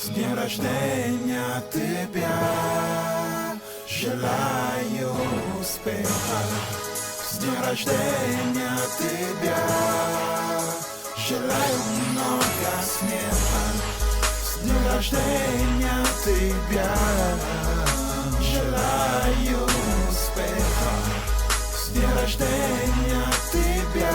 С днем рождения тебя, желаю успеха. С днем рождения тебя, желаю много смеха. С днем рождения тебя, желаю успеха. С днем рождения тебя,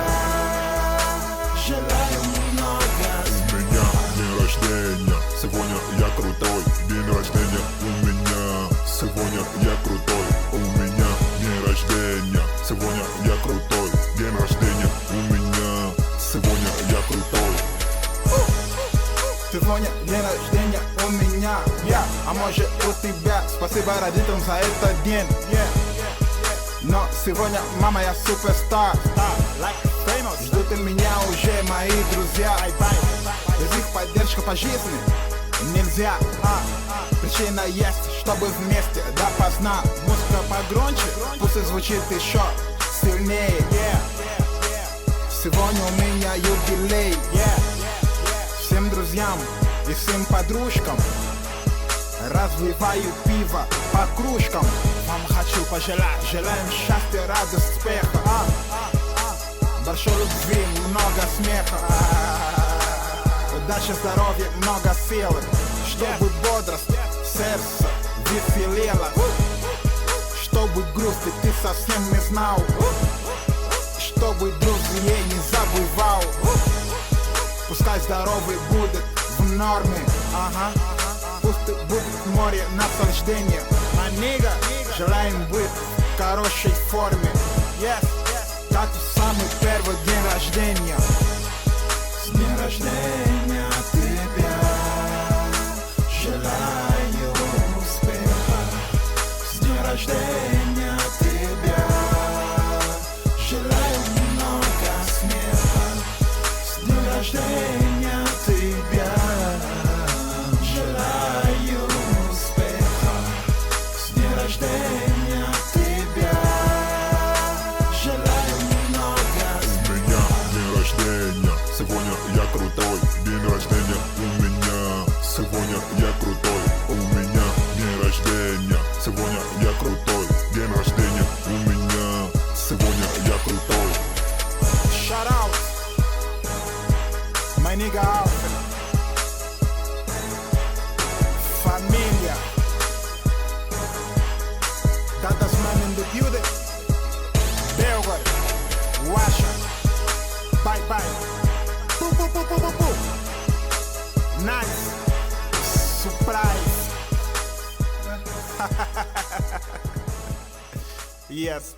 желаю много смеха. У меня день рождения, сегодня я крутой. День рождения у меня, сегодня я крутой. У меня день рождения, сегодня я крутой. День рождения у меня, сегодня я крутой. Сегодня день рождения у меня, а может у тебя. Спасибо родителям за этот день, но сегодня, мама, я суперстар. Ждут меня уже мои друзья. Без их поддержки по жизни нельзя. Причина есть, чтобы вместе допоздна. Музыка погромче, пусть и звучит еще сильнее. Сегодня у меня юбилей. Всем друзьям и всем подружкам разливаю пиво по кружкам. Вам хочу пожелать, желаем счастья, радости, успеха, большой любви, много смеха, удачи, здоровья, много силы, чтобы бодрость сердце веселело, чтобы грусти ты совсем не знал, чтобы друзей не забывал. Пускай здоровый будет в норме, пусть будет море наслаждения. Манига, желаем быть в хорошей форме, как в самый первый день рождения. С днем рождения тебя, желаю успеха. С днем рождения тебя, желаю много смеха. С днем рождения тебя, желаю успеха. С днем рождения тебя, желаю много. У меня день рождения, сегодня я крутой. День рождения у меня, сегодня я крутой. У меня день рождения, сегодня я крутой. День рождения у меня, сегодня я крутой. Shout out, my nigga Alfred. Familia, Dada's man in the building. Belgrade, Russia. Bye bye. Boo boo boo boo boo boo. Nice surprise. Yes.